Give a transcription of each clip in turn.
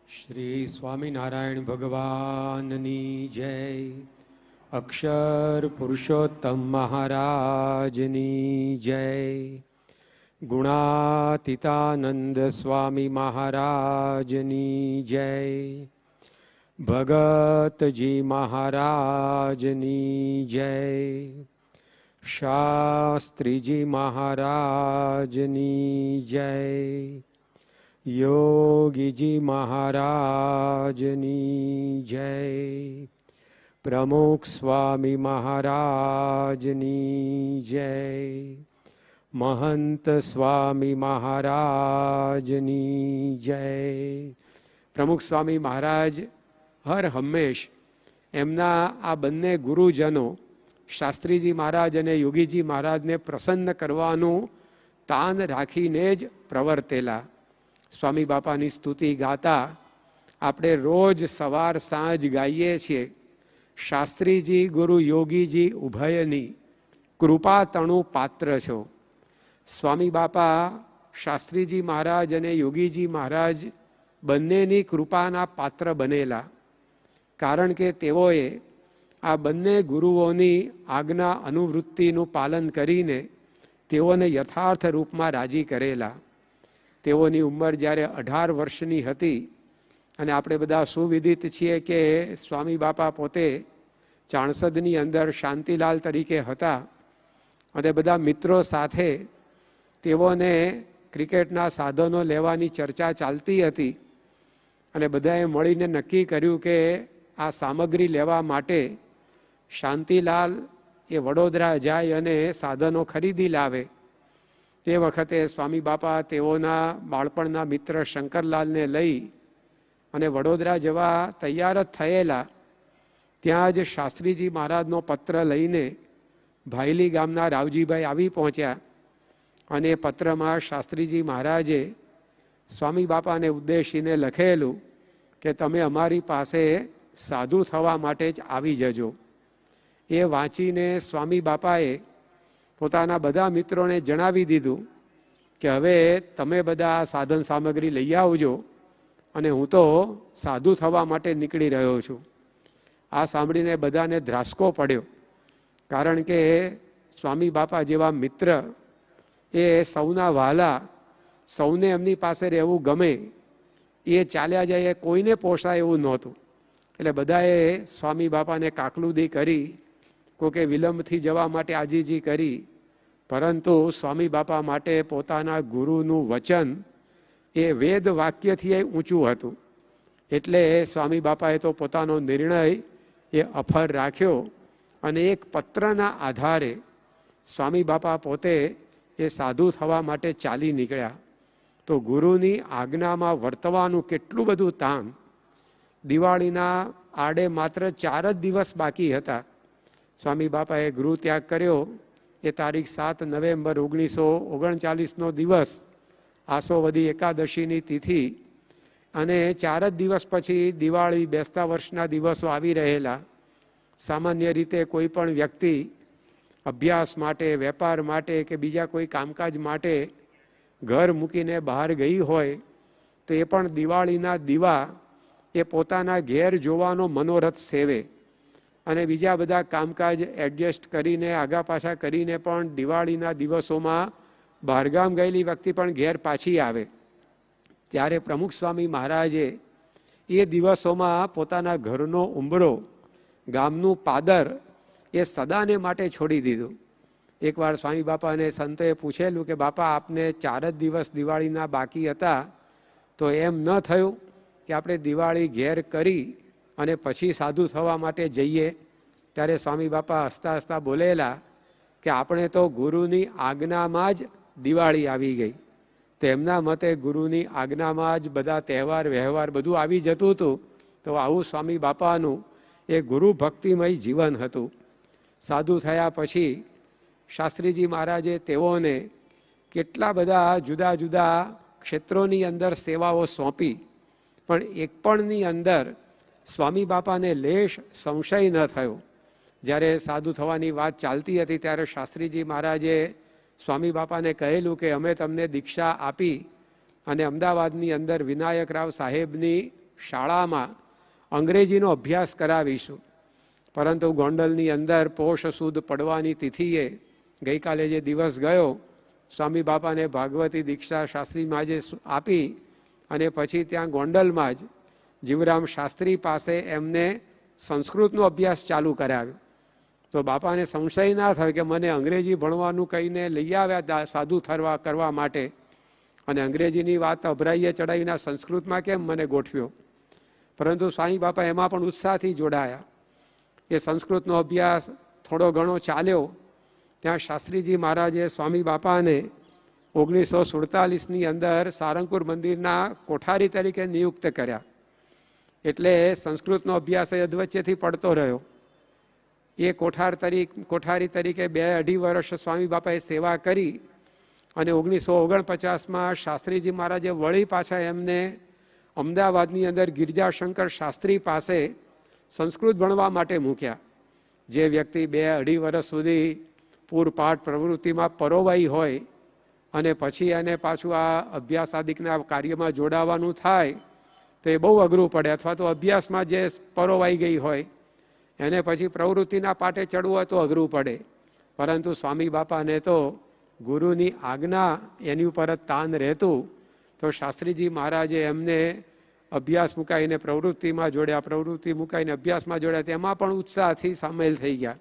શ્રી સ્વામિનારાયણ ભગવાનની જય. અક્ષર પુરુષોત્તમ મહારાજની જય. ગુણાતીતાનંદ સ્વામી મહારાજની જય. ભગતજી મહારાજની જય. શાસ્ત્રીજી મહારાજની જય. યોગીજી મહારાજની જય. પ્રમુખ સ્વામી મહારાજની જય. મહંત સ્વામી મહારાજની જય. પ્રમુખ સ્વામી મહારાજ હર હંમેશ એમના આ બંને ગુરુજનો શાસ્ત્રીજી મહારાજ અને યોગીજી મહારાજને પ્રસન્ન કરવાનું તાન રાખીને જ પ્રવર્તેલા. સ્વામી બાપાની સ્તુતિ ગાતા આપણે રોજ સવાર સાંજ ગાઈએ છીએ. શાસ્ત્રીજી ગુરુ યોગીજી ઉભયની કૃપા તણુ પાત્ર છો. સ્વામી બાપા શાસ્ત્રીજી મહારાજ અને યોગીજી મહારાજ બંનેની કૃપાના પાત્ર બનેલા. કારણ કે તેઓએ આ બંને ગુરુઓની આજ્ઞા અનુવૃત્તિનું પાલન કરીને તેઓને યથાર્થ રૂપમાં રાજી કરેલા. તેઓની ઉંમર જ્યારે 18 વર્ષની હતી અને આપણે બધા સુવિદિત છીએ કે સ્વામી બાપા પોતે ચાણસદની અંદર શાંતિલાલ તરીકે હતા અને બધા મિત્રો સાથે તેઓને ક્રિકેટના સાધનો લેવાની ચર્ચા ચાલતી હતી અને બધાએ મળીને નક્કી કર્યું કે આ સામગ્રી લેવા માટે શાંતિલાલ એ વડોદરા જાય અને સાધનો ખરીદી લાવે. તે વખતે સ્વામી બાપા તેઓના બાળપણના મિત્ર શંકરલાલને લઈ અને વડોદરા જવા તૈયાર જ થયેલા. ત્યાં જ શાસ્ત્રીજી મહારાજનો પત્ર લઈને ભાયલી ગામના રાવજીભાઈ આવી પહોંચ્યા અને પત્રમાં શાસ્ત્રીજી મહારાજે સ્વામી બાપાને ઉદ્દેશીને લખેલું કે તમે અમારી પાસે સાધુ થવા માટે જ આવી જજો. એ વાંચીને સ્વામી બાપાએ પોતાના બધા મિત્રોને જણાવી દીધું કે હવે તમે બધા સાધન સામગ્રી લઈ આવજો અને હું તો સાધુ થવા માટે નીકળી રહ્યો છું. આ સાંભળીને બધાને ધ્રાસકો પડ્યો. કારણ કે સ્વામી બાપા જેવા મિત્ર એ સૌના વહાલા, સૌને એમની પાસે રહેવું ગમે, એ ચાલ્યા જાય કોઈને પોસાય એવું નહોતું. એટલે બધાએ સ્વામી બાપાને કાકલુદી કરી, કોકે વિલંબથી જવા માટે આજીજી કરી. પરંતુ સ્વામી બાપા માટે પોતાના ગુરુનું વચન એ વેદ વાક્યથી ઊંચું હતું. એટલે સ્વામી બાપાએ તો પોતાનો નિર્ણય એ અફર રાખ્યો અને એક પત્રના આધારે સ્વામી બાપા પોતે એ સાધુ થવા માટે ચાલી નીકળ્યા. તો ગુરુની આજ્ઞામાં વર્તવાનું કેટલું બધું તાન. દિવાળીના આડે માત્ર 4 જ દિવસ બાકી હતા. સ્વામી બાપાએ ગૃહ ત્યાગ કર્યો. એ તારીખ 7 નવેમ્બર 1939નો દિવસ, આસોવદી એકાદશીની તિથિ. અને 4 જ દિવસ પછી દિવાળી, બેસતા વર્ષના દિવસો આવી રહેલા. સામાન્ય રીતે કોઈ પણ વ્યક્તિ અભ્યાસ માટે, વેપાર માટે કે બીજા કોઈ કામકાજ માટે ઘર મૂકીને બહાર ગઈ હોય તો એ પણ દિવાળીના દીવા એ પોતાના ઘેર જોવાનો મનોરથ સેવે અને બીજા બધા કામકાજ એડજસ્ટ કરીને આગા પાછા કરીને પણ દિવાળીના દિવસોમાં બહારગામ ગયેલી વ્યક્તિ પણ ઘેર પાછી આવે. ત્યારે પ્રમુખ સ્વામી મહારાજે એ દિવસોમાં પોતાના ઘરનો ઉંબરો, ગામનું પાદર એ સદાને માટે છોડી દીધું. એકવાર સ્વામી બાપાને સંતોએ પૂછેલું કે બાપા આપને 4 જ દિવસ દિવાળીના બાકી હતા તો એમ ન થયું કે આપણે દિવાળી ઘેર કરી અને પછી સાધુ થવા માટે જઈએ? ત્યારે સ્વામી બાપા હસતા હસતા બોલેલા કે આપણે તો ગુરુની આજ્ઞામાં જ દિવાળી આવી ગઈ. તો એમના મતે ગુરુની આજ્ઞામાં જ બધા તહેવાર વ્યવહાર બધું આવી જતું હતું. તો આવું સ્વામી બાપાનું એ ગુરુ ભક્તિમય જીવન હતું. સાધુ થયા પછી શાસ્ત્રીજી મહારાજે તેઓને કેટલા બધા જુદા જુદા ક્ષેત્રોની અંદર સેવાઓ સોંપી, પણ એક પણની અંદર સ્વામી બાપાને લેશ સંશય ન થયો. જ્યારે સાધુ થવાની વાત ચાલતી હતી ત્યારે શાસ્ત્રીજી મહારાજે સ્વામી બાપાને કહેલું કે અમે તમને દીક્ષા આપી અને અમદાવાદની અંદર વિનાયકરાવ સાહેબની શાળામાં અંગ્રેજીનો અભ્યાસ કરાવીશું. પરંતુ ગોંડલની અંદર પોષ સુદ પડવાની તિથિએ ગઈકાલે જે દિવસ ગયો, સ્વામી બાપાને ભાગવતી દીક્ષા શાસ્ત્રીમાં જે આપી અને પછી ત્યાં ગોંડલમાં જ જીવરામ શાસ્ત્રી પાસે એમને સંસ્કૃતનો અભ્યાસ ચાલુ કરાવ્યો. તો બાપાને સંશય ના થયો કે મને અંગ્રેજી ભણવાનું કહીને લઈ આવ્યા સાધુ કરવા માટે, અને અંગ્રેજીની વાત અભરાઈએ ચડાવીને સંસ્કૃતમાં કેમ મને ગોઠવ્યો. પરંતુ સ્વામી બાપા એમાં પણ ઉત્સાહથી જોડાયા. એ સંસ્કૃતનો અભ્યાસ થોડો ઘણો ચાલ્યો. ત્યાં શાસ્ત્રીજી મહારાજે સ્વામી બાપાને 1947ની અંદર સારંગપુર મંદિરના કોઠારી તરીકે નિયુક્ત કર્યા. એટલે સંસ્કૃતનો અભ્યાસ એ અધવચ્ચેથી પડતો રહ્યો. એ કોઠારી તરીકે 2-2.5 વર્ષ સ્વામી બાપાએ સેવા કરી અને 1949માં શાસ્ત્રીજી મહારાજે વળી પાછા એમને અમદાવાદની અંદર ગિરજાશંકર શાસ્ત્રી પાસે સંસ્કૃત ભણવા માટે મૂક્યા. જે વ્યક્તિ 2-2.5 વર્ષ સુધી પૂરપાઠ પ્રવૃત્તિમાં પરોવાઈ હોય અને પછી એને પાછું આ અભ્યાસ આદિકના કાર્યમાં જોડાવાનું થાય તો એ બહુ અઘરું પડે. અથવા તો અભ્યાસમાં જે પરોવાઈ ગઈ હોય એને પછી પ્રવૃત્તિના પાઠે ચડવું હોય તો અઘરું પડે. પરંતુ સ્વામી બાપાને તો ગુરુની આજ્ઞા એની ઉપર જ તાન રહેતું. તો શાસ્ત્રીજી મહારાજે એમને અભ્યાસ મુકાઈને પ્રવૃત્તિમાં જોડ્યા, પ્રવૃત્તિ મુકાઈને અભ્યાસમાં જોડ્યા. તેમાં પણ ઉત્સાહથી સામેલ થઈ ગયા.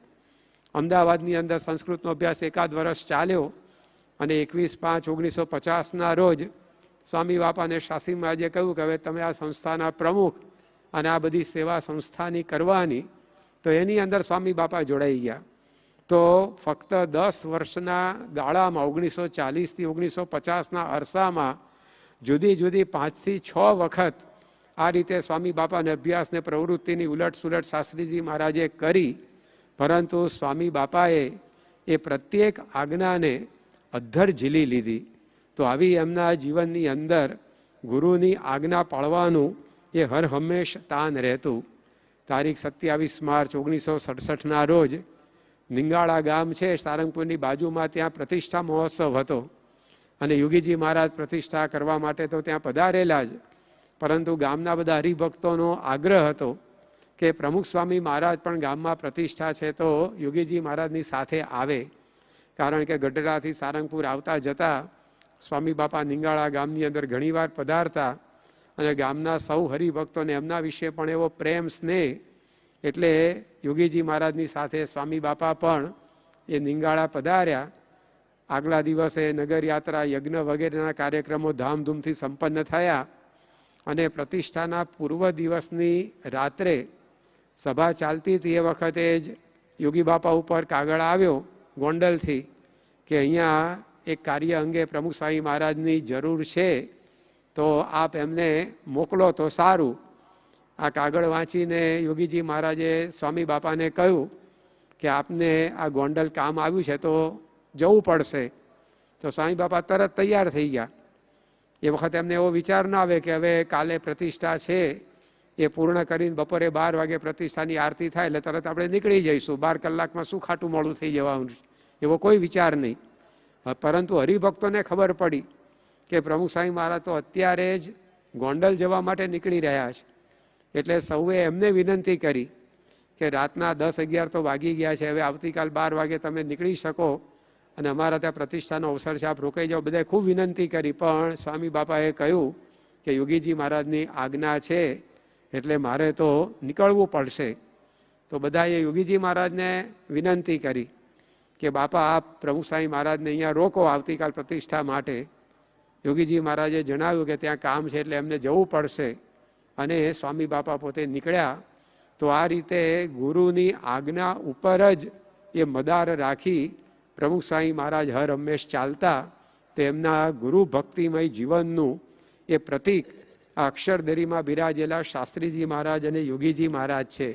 અમદાવાદની અંદર સંસ્કૃતનો અભ્યાસ 1 વર્ષ ચાલ્યો અને 21/5/1950ના રોજ સ્વામી બાપાને શાસ્ત્રી મહારાજે કહ્યું કે હવે તમે આ સંસ્થાના પ્રમુખ અને આ બધી સેવા સંસ્થાની કરવાની. તો એની અંદર સ્વામી બાપા જોડાઈ ગયા. તો ફક્ત 10 વર્ષના ગાળામાં 1940થી 1950ના અરસામાં જુદી જુદી 5થી 6 વખત આ રીતે સ્વામી બાપાને અભ્યાસને પ્રવૃત્તિની ઉલટસુલટ શાસ્ત્રીજી મહારાજે કરી. પરંતુ સ્વામી બાપાએ એ પ્રત્યેક આજ્ઞાને અધ્ધર ઝીલી લીધી. તો આવી એમના જીવનની અંદર ગુરુની આજ્ઞા પાળવાનું એ હર હંમેશ તાન રહેતું. તારીખ 27 માર્ચ 1967ના રોજ નિંગાળા ગામ છે સારંગપુરની બાજુમાં, ત્યાં પ્રતિષ્ઠા મહોત્સવ હતો અને યોગીજી મહારાજ પ્રતિષ્ઠા કરવા માટે તો ત્યાં પધારેલા જ. પરંતુ ગામના બધા હરિભક્તોનો આગ્રહ હતો કે પ્રમુખ સ્વામી મહારાજ પણ ગામમાં પ્રતિષ્ઠા છે તો યોગીજી મહારાજની સાથે આવે. કારણ કે ગઢડાથી સારંગપુર આવતા જતા સ્વામી બાપા નિંગાળા ગામની અંદર ઘણીવાર પધારતા અને ગામના સૌ હરિભક્તોને એમના વિશે પણ એવો પ્રેમ સ્નેહ, એટલે યોગીજી મહારાજની સાથે સ્વામી બાપા પણ એ નિંગાળા પધાર્યા. આગલા દિવસે નગરયાત્રા, યજ્ઞ વગેરેના કાર્યક્રમો ધામધૂમથી સંપન્ન થયા અને પ્રતિષ્ઠાના પૂર્વ દિવસની રાત્રે સભા ચાલતી હતી. એ વખતે જ યોગી બાપા ઉપર કાગળ આવ્યો ગોંડલથી કે અહીંયા એક કાર્ય અંગે પ્રમુખ સ્વામી મહારાજની જરૂર છે, તો આપ એમને મોકલો તો સારું. આ કાગળ વાંચીને યોગીજી મહારાજે સ્વામી બાપાને કહ્યું કે આપને આ ગોંડલ કામ આવ્યું છે તો જવું પડશે. તો સ્વામી બાપા તરત તૈયાર થઈ ગયા. એ વખતે એમને એવો વિચાર ના આવે કે હવે કાલે પ્રતિષ્ઠા છે એ પૂર્ણ કરીને બપોરે 12 વાગે પ્રતિષ્ઠાની આરતી થાય એટલે તરત આપણે નીકળી જઈશું, 12 કલાકમાં શું ખાટું મોડું થઈ જવાનું, એવો કોઈ વિચાર નહીં. પરંતુ હરિભક્તોને ખબર પડી કે પ્રમુખ સ્વામી મહારાજ તો અત્યારે જ ગોંડલ જવા માટે નીકળી રહ્યા છે. એટલે સૌએ એમને વિનંતી કરી કે રાતના 10-11 તો વાગી ગયા છે, હવે આવતીકાલ 12 વાગે તમે નીકળી શકો અને અમારા ત્યાં પ્રતિષ્ઠાનો અવસર છે, આપ રોકાઈ જાઓ. બધાએ ખૂબ વિનંતી કરી, પણ સ્વામી બાપાએ કહ્યું કે યોગીજી મહારાજની આજ્ઞા છે એટલે મારે તો નીકળવું પડશે. તો બધાએ યોગીજી મહારાજને વિનંતી કરી કે બાપા આપ પ્રમુખ સ્વામી મહારાજને અહીંયા રોકો આવતીકાલ પ્રતિષ્ઠા માટે. યોગીજી મહારાજે જણાવ્યું કે ત્યાં કામ છે એટલે એમને જવું પડશે અને સ્વામી બાપા પોતે નીકળ્યા. તો આ રીતે ગુરુની આજ્ઞા ઉપર જ એ મદાર રાખી પ્રમુખ સ્વામી મહારાજ હર હંમેશ ચાલતા. તેમના ગુરુ ભક્તિમય જીવનનું એ પ્રતીક આ અક્ષરદરીમાં બિરાજેલા શાસ્ત્રીજી મહારાજ અને યોગીજી મહારાજ છે.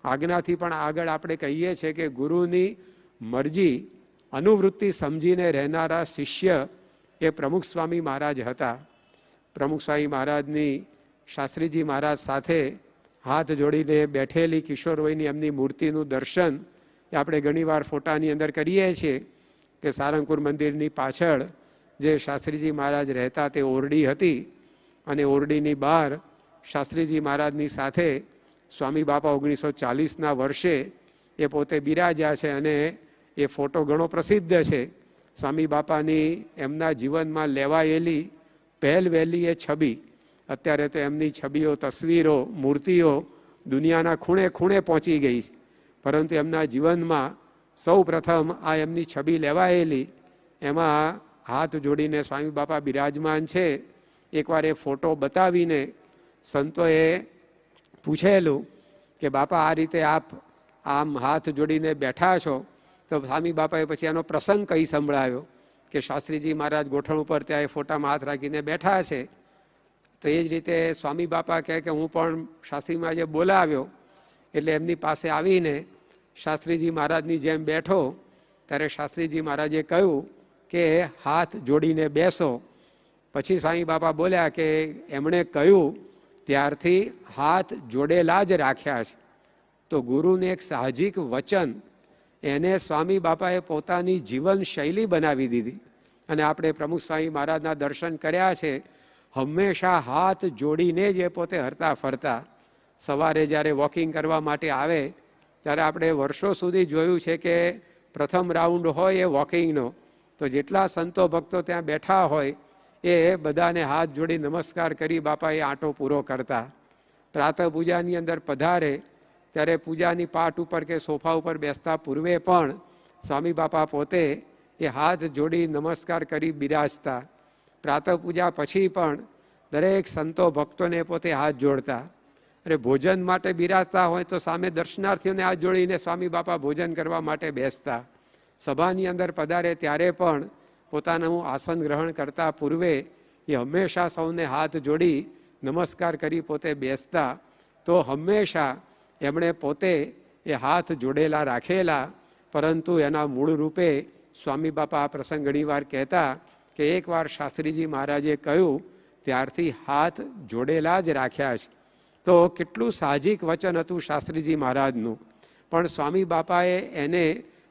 આજ્ઞાથી પણ આગળ આપણે કહીએ છીએ કે ગુરુની મરજી અનુવૃત્તિ સમજીને રહેનારા શિષ્ય એ પ્રમુખ સ્વામી મહારાજ હતા. પ્રમુખ સ્વામી મહારાજની શાસ્ત્રીજી મહારાજ સાથે હાથ જોડીને બેઠેલી કિશોરવયની એમની મૂર્તિનું દર્શન એ આપણે ઘણીવાર ફોટાની અંદર કરીએ છીએ કે સારંગપુર મંદિરની પાછળ જે શાસ્ત્રીજી મહારાજ રહેતા તે ઓરડી હતી અને ઓરડીની બહાર શાસ્ત્રીજી મહારાજની સાથે સ્વામી બાપા 1940ના વર્ષે એ પોતે બિરાજ્યા છે અને એ ફોટો ઘણો પ્રસિદ્ધ છે. સ્વામી બાપાની એમના જીવનમાં લેવાયેલી પહેલવહેલી એ છબી, અત્યારે તો એમની છબીઓ, તસવીરો, મૂર્તિઓ દુનિયાના ખૂણે ખૂણે પહોંચી ગઈ, પરંતુ એમના જીવનમાં સૌ પ્રથમ આ એમની છબી લેવાયેલી, એમાં હાથ જોડીને સ્વામી બાપા બિરાજમાન છે. એકવાર એ ફોટો બતાવીને સંતોએ પૂછેલું કે બાપા આ રીતે આપ આમ હાથ જોડીને બેઠા છો, તો સ્વામી બાપાએ પછી એનો પ્રસંગ કઈ સંભળાવ્યો કે શાસ્ત્રીજી મહારાજ ગોઠણ ઉપર ત્યાં એ ફોટામાં હાથ રાખીને બેઠા છે. તો એ જ રીતે સ્વામી બાપા કહે કે હું પણ શાસ્ત્રી મહારાજે બોલાવ્યો એટલે એમની પાસે આવીને શાસ્ત્રીજી મહારાજની જેમ બેઠો, ત્યારે શાસ્ત્રીજી મહારાજે કહ્યું કે હાથ જોડીને બેસો. પછી સ્વામી બાપા બોલ્યા કે એમણે કહ્યું ત્યારથી હાથ જોડેલા જ રાખ્યા છે. તો ગુરુને એક સાહજિક વચન એને સ્વામી બાપાએ પોતાની જીવન શૈલી બનાવી દીધી. અને આપણે પ્રમુખ સ્વામી મહારાજના દર્શન કર્યા છે, હંમેશા હાથ જોડીને જ એ પોતે હરતા ફરતા. સવારે જ્યારે વોકિંગ કરવા માટે આવે ત્યારે આપણે વર્ષો સુધી જોયું છે કે પ્રથમ રાઉન્ડ હોય એ વોકિંગનો, તો જેટલા સંતો ભક્તો ત્યાં બેઠા હોય એ બધાને હાથ જોડી નમસ્કાર કરી બાપાએ આંટો પૂરો કરતા. પ્રાતઃ પૂજાની અંદર પધારે ત્યારે પૂજાની પાટ ઉપર કે સોફા ઉપર બેસતા પૂર્વે પણ સ્વામી બાપા પોતે એ હાથ જોડી નમસ્કાર કરી બિરાજતા. પ્રાતઃ પૂજા પછી પણ દરેક સંતો ભક્તોને પોતે હાથ જોડતા. અરે ભોજન માટે બિરાજતા હોય તો સામે દર્શનાર્થીઓને હાથ જોડીને સ્વામી બાપા ભોજન કરવા માટે બેસતા. સભાની અંદર પધારે ત્યારે પણ પોતાનું આસન ગ્રહણ કરતા પૂર્વે એ હંમેશા સૌને હાથ જોડી નમસ્કાર કરી પોતે બેસતા. તો હંમેશા એમણે પોતે એ હાથ જોડેલા રાખેલા, પરંતુ એના મૂળ રૂપે સ્વામી બાપા આ પ્રસંગ ઘણીવાર કહેતા કે એકવાર શાસ્ત્રીજી મહારાજે કહ્યું ત્યારથી હાથ જોડેલા જ રાખ્યા છે. તો કેટલું સાહજિક વચન હતું શાસ્ત્રીજી મહારાજનું, પણ સ્વામી બાપાએ એને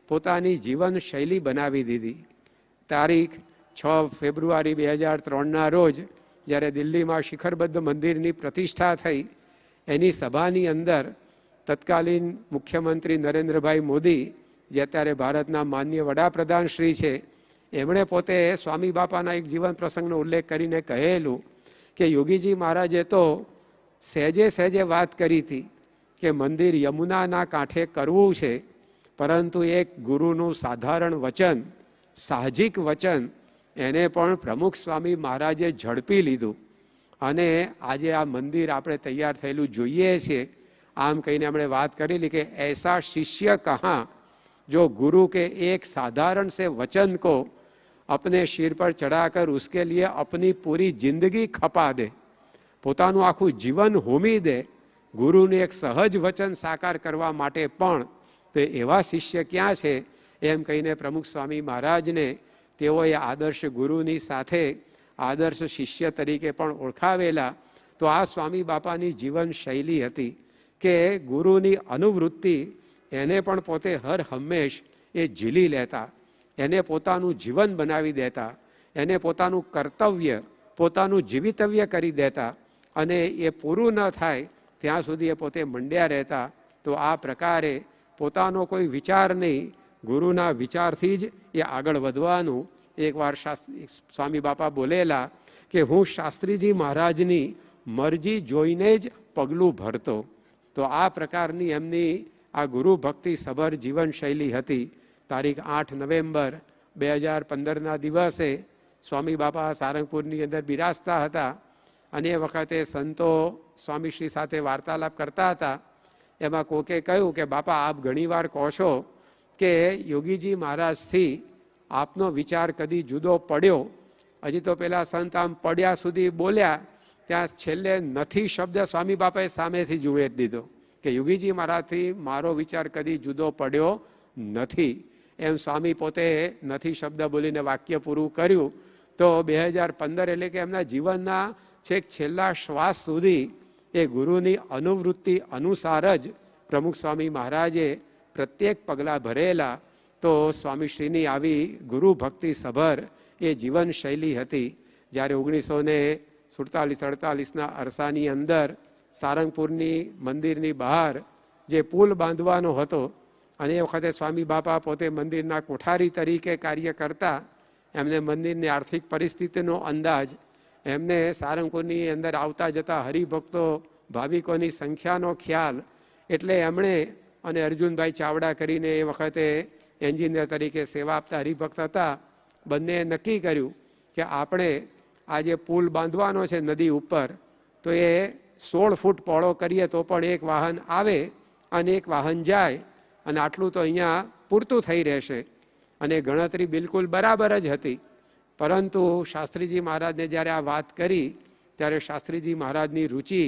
પોતાની જીવન શૈલી બનાવી દીધી. તારીખ 6 ફેબ્રુઆરી 2003ના રોજ જ્યારે દિલ્હીમાં શિખરબદ્ધ મંદિરની પ્રતિષ્ઠા થઈ, એની સભાની અંદર તત્કાલીન મુખ્યમંત્રી નરેન્દ્રભાઈ મોદી, જે અત્યારે ભારતના માનનીય વડાપ્રધાન શ્રી છે, એમણે પોતે સ્વામી બાપાના એક જીવન પ્રસંગનો ઉલ્લેખ કરીને કહેલું કે યોગીજી મહારાજે તો સહેજે સહેજે વાત કરી હતી કે મંદિર યમુનાના કાંઠે કરવું છે, પરંતુ એક ગુરુનું સાધારણ વચન, સાહજિક વચન, એને પણ પ્રમુખ સ્વામી મહારાજે ઝડપી લીધું અને આજે આ મંદિર આપણે તૈયાર થયેલું જોઈએ છીએ. આમ કહીને એમણે વાત કરેલી કે ऐसा शिष्य कहाँ जो गुरु के एक साधारण से वचन को अपने सिर पर चढ़ाकर उसके लिए अपनी पूरी जिंदगी खपा दे, પોતાનું આખું જીવન હોમી દે ગુરુને એક સહજ વચન સાકાર કરવા માટે. પણ તો એવા શિષ્ય ક્યાં છે એમ કહીને પ્રમુખ સ્વામી મહારાજને તેઓએ આદર્શ ગુરુની સાથે આદર્શ શિષ્ય તરીકે પણ ઓળખાવેલા. તો આ સ્વામી બાપાની જીવન શૈલી હતી કે ગુરુની અનુવૃત્તિ એને પણ પોતે હર હંમેશ એ ઝીલી લેતા, એને પોતાનું જીવન બનાવી દેતા, એને પોતાનું કર્તવ્ય, પોતાનું જીવિતવ્ય કરી દેતા અને એ પૂરું ન થાય ત્યાં સુધી એ પોતે મંડ્યા રહેતા. તો આ પ્રકારે પોતાનો કોઈ વિચાર નહીં, ગુરુના વિચારથી જ એ આગળ વધવાનું. એકવાર સ્વામી બાપા બોલેલા કે હું શાસ્ત્રીજી મહારાજની મરજી જોઈને જ પગલું ભરતો. તો આ પ્રકારની એમની આ ગુરુ ભક્તિ સભર જીવનશૈલી હતી. તારીખ 8 નવેમ્બર 2015ના દિવસે સ્વામી બાપા સારંગપુરની અંદર બિરાજતા હતા અને એ વખતે સંતો સ્વામીશ્રી સાથે વાર્તાલાપ કરતા હતા. એમાં કોકે કહ્યું કે બાપા આપ ઘણીવાર કહો છો કે યોગીજી મહારાજથી આપનો વિચાર કદી જુદો પડ્યો. હજી તો પેલા સંત આમ પડ્યા સુધી બોલ્યા, ત્યાં છેલ્લે નથી શબ્દ સ્વામી બાપાએ સામેથી જુએ દીધો કે યોગીજી મહારાજથી મારો વિચાર કદી જુદો પડ્યો નથી. એમ સ્વામી પોતે નથી શબ્દ બોલીને વાક્ય પૂરું કર્યું. તો 2015 એટલે કે એમના જીવનના છેક છેલ્લા શ્વાસ સુધી એ ગુરુની અનુવૃત્તિ અનુસાર જ પ્રમુખ સ્વામી મહારાજે પ્રત્યેક પગલાં ભરેલા. તો સ્વામીશ્રીની આવી ગુરુ ભક્તિ સભર એ જીવન શૈલી હતી. જ્યારે 47-48ના અરસાની અંદર સારંગપુરની મંદિરની બહાર જે પુલ બાંધવાનો હતો અને એ વખતે સ્વામી બાપા પોતે મંદિરના કોઠારી તરીકે કાર્ય કરતા, એમને મંદિરની આર્થિક પરિસ્થિતિનો અંદાજ, એમને સારંગપુરની અંદર આવતા જતા હરિભક્તો ભાવિકોની સંખ્યાનો ખ્યાલ, એટલે એમણે અને અર્જુનભાઈ ચાવડા કરીને એ વખતે એન્જિનિયર તરીકે સેવા આપતા હરિભક્ત હતા, બંને નક્કી કર્યું કે આપણે આ જે પુલ બાંધવાનો છે નદી ઉપર, તો એ 16 ફૂટ પહોળો કરીએ તો પણ એક વાહન આવે અને એક વાહન જાય, અને આટલું તો અહીંયા પૂરતું થઈ રહેશે. અને ગણતરી બિલકુલ બરાબર જ હતી. પરંતુ શાસ્ત્રીજી મહારાજને જ્યારે આ વાત કરી ત્યારે શાસ્ત્રીજી મહારાજની રુચિ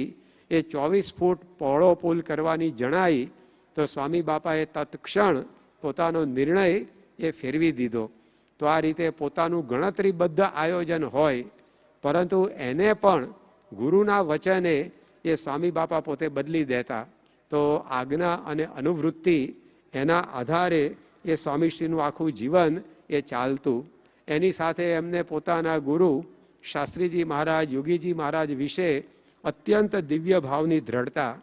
એ 24 ફૂટ પહોળો પુલ કરવાની જણાઈ, તો સ્વામી બાપાએ તત્ક્ષણ પોતાનો નિર્ણય એ ફેરવી દીધો. તો આ રીતે પોતાનું ગણતરીબદ્ધ આયોજન હોય, પરંતુ એને પણ ગુરુના વચને એ સ્વામી બાપા પોતે બદલી દેતા. તો આજ્ઞા અને અનુવૃત્તિ એના આધારે એ સ્વામીશ્રીનું આખું જીવન એ ચાલતું. એની સાથે એમને પોતાના ગુરુ શાસ્ત્રીજી મહારાજ, યોગીજી મહારાજ વિશે અત્યંત દિવ્ય ભાવની દ્રઢતા.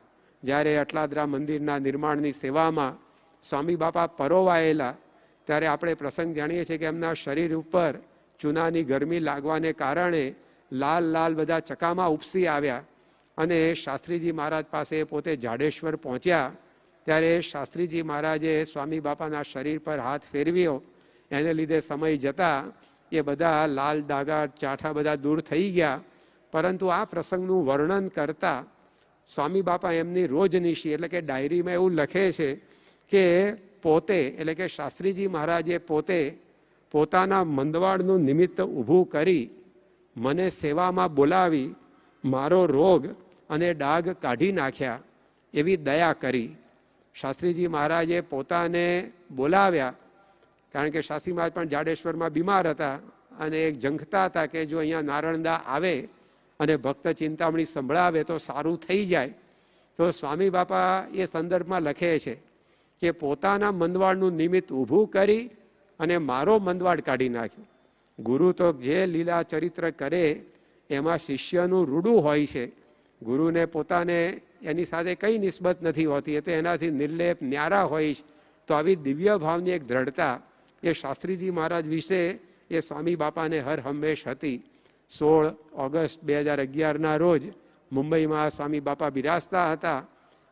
જ્યારે અટલાદરા મંદિરના નિર્માણની સેવામાં સ્વામી બાપા પરોવાયેલા, ત્યારે આપણે પ્રસંગ જાણીએ છીએ કે એમના શરીર ઉપર ચૂનાની ગરમી લાગવાને કારણે લાલ લાલ બધા ચકામાં ઉપસી આવ્યા. અને શાસ્ત્રીજી મહારાજ પાસે પોતે જાડેશ્વર પહોંચ્યા. ત્યારે શાસ્ત્રીજી મહારાજે સ્વામી બાપાના શરીર પર હાથ ફેરવ્યો. એને લીધે સમય જતા એ બધા લાલ ડાઘા ચાઠા બધા દૂર થઈ ગયા. પરંતુ આ પ્રસંગનું વર્ણન કરતા સ્વામી બાપા એમની રોજનીશી એટલે કે ડાયરીમાં એવું લખે છે કે પોતે એટલે કે શાસ્ત્રીજી મહારાજે પોતે પોતાના મંદવાડનું નિમિત્ત ઊભું કરી મને સેવામાં બોલાવી મારો રોગ અને ડાઘ કાઢી નાખ્યા, એવી દયા કરી. શાસ્ત્રીજી મહારાજે પોતાને બોલાવ્યા, કારણ કે શાસ્ત્રી મહારાજ પણ જાડેશ્વરમાં બીમાર હતા અને એક ઝંખતા હતા કે જો અહીંયા નારણદા આવે અને ભક્ત ચિંતામણી સંભળાવે તો સારું થઈ જાય. તો સ્વામી બાપા એ સંદર્ભમાં લખે છે કે પોતાના મંદવાડનું નિમિત્ત ઊભું કરી અને મારો મંદવાડ કાઢી નાખ્યો. ગુરુ તો જે લીલા ચરિત્ર કરે એમાં શિષ્યનું રૂડું હોય છે. ગુરુને પોતાને એની સાથે કંઈ નિસ્બત નથી હોતી, એ તો એનાથી નિર્લેપ ન્યારા હોય. તો આવી દિવ્ય ભાવની એક દ્રઢતા એ શાસ્ત્રીજી મહારાજ વિશે એ સ્વામી બાપાને હર હંમેશ હતી. 16 ઓગસ્ટ 2011ના રોજ મુંબઈમાં સ્વામી બાપા બિરાજતા હતા.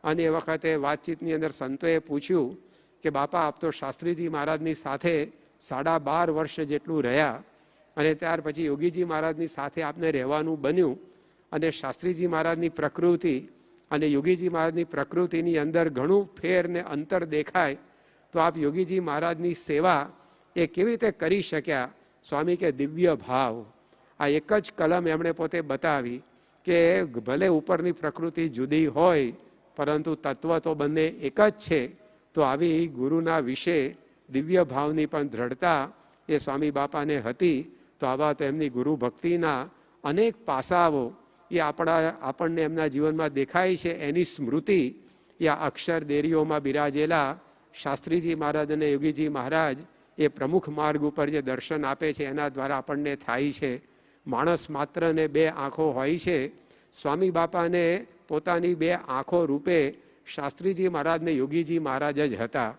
અને એ વખતે વાતચીતની અંદર સંતોએ પૂછ્યું કે બાપા આપ તો શાસ્ત્રીજી મહારાજની સાથે 12.5 વર્ષ જેટલું રહ્યા, અને ત્યાર પછી યોગીજી મહારાજની સાથે આપને રહેવાનું બન્યું, અને શાસ્ત્રીજી મહારાજની પ્રકૃતિ અને યોગીજી મહારાજની પ્રકૃતિની અંદર ઘણું ફેર ને અંતર દેખાય. તો આપ યોગીજી મહારાજની સેવા એ કેવી રીતે કરી શક્યા? સ્વામી કે દિવ્ય ભાવ. આ એક જ કલમ એમણે પોતે બતાવી કે ભલે ઉપરની પ્રકૃતિ જુદી હોય પરંતુ તત્વ તો બંને એક જ છે. તો આવી ગુરુના વિશે દિવ્ય ભાવની પણ દ્રઢતા એ સ્વામી બાપાને હતી. તો આવા તો એમની ગુરુ ભક્તિના અનેક પાસાઓ એ આપણને એમના જીવનમાં દેખાય છે. એની સ્મૃતિ એ અક્ષર દેરીઓમાં બિરાજેલા શાસ્ત્રીજી મહારાજ અને યોગીજી મહારાજ એ પ્રમુખ માર્ગ ઉપર જે દર્શન આપે છે એના દ્વારા આપણને થાય છે. માણસ માત્રને 2 આંખો હોય છે. સ્વામી બાપાને પોતાની 2 આંખો રૂપે શાસ્ત્રીજી મહારાજને યોગીજી મહારાજ જ હતા.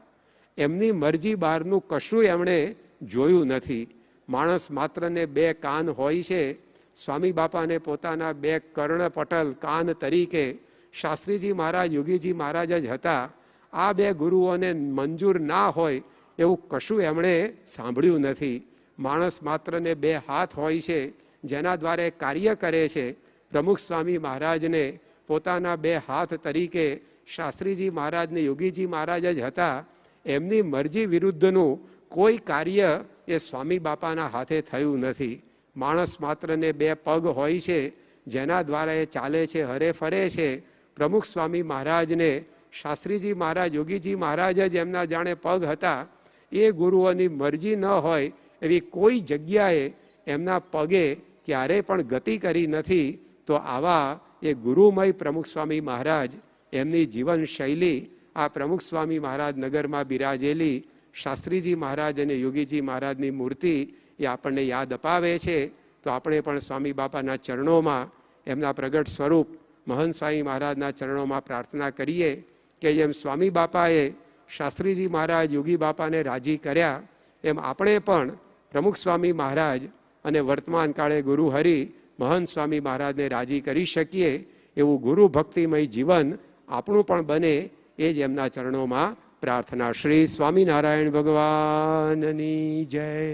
એમની મરજી બહારનું કશું એમણે જોયું નથી. માણસ માત્રને 2 કાન હોય છે. સ્વામી બાપાને પોતાના 2 કર્ણપટલ કાન તરીકે શાસ્ત્રીજી મહારાજ યોગીજી મહારાજ જ હતા. આ 2 ગુરુઓને મંજૂર ના હોય એવું કશું એમણે સાંભળ્યું નથી. માણસ માત્રને 2 હાથ હોય છે જેના દ્વારા કાર્ય કરે છે. પ્રમુખ સ્વામી મહારાજને પોતાના 2 હાથ તરીકે શાસ્ત્રીજી મહારાજને યોગીજી મહારાજ જ હતા. એમની મરજી વિરુદ્ધનું કોઈ કાર્ય એ સ્વામી બાપાના હાથે થયું નથી. માણસ માત્રને 2 પગ હોય છે જેના દ્વારા એ ચાલે છે, હરે ફરે છે. પ્રમુખ સ્વામી મહારાજને શાસ્ત્રીજી મહારાજ યોગીજી મહારાજ જ એમના જાણે પગ હતા. એ ગુરુઓની મરજી ન હોય એવી કોઈ જગ્યાએ એમના પગે ક્યારેય પણ ગતિ કરી નથી. તો આવા એ ગુરુમય પ્રમુખ સ્વામી મહારાજ, એમની જીવન શૈલી આ પ્રમુખ સ્વામી મહારાજ નગરમાં બિરાજેલી શાસ્ત્રીજી મહારાજ અને યોગીજી મહારાજની મૂર્તિ એ આપણને યાદ અપાવે છે. તો આપણે પણ સ્વામી બાપાના ચરણોમાં એમના પ્રગટ સ્વરૂપ મહંત સ્વામી મહારાજના ચરણોમાં પ્રાર્થના કરીએ કે જેમ સ્વામી બાપાએ શાસ્ત્રીજી મહારાજ યોગી બાપાને રાજી કર્યા, એમ આપણે પણ પ્રમુખ સ્વામી મહારાજ અને વર્તમાન કાળે ગુરુ હરિ મહંત સ્વામી મહારાજને રાજી કરી શકીએ એવું ગુરુ ભક્તિમય જીવન આપણું પણ બને, એ જ એમના ચરણોમાં પ્રાર્થના. શ્રી સ્વામિનારાયણ ભગવાનની જય.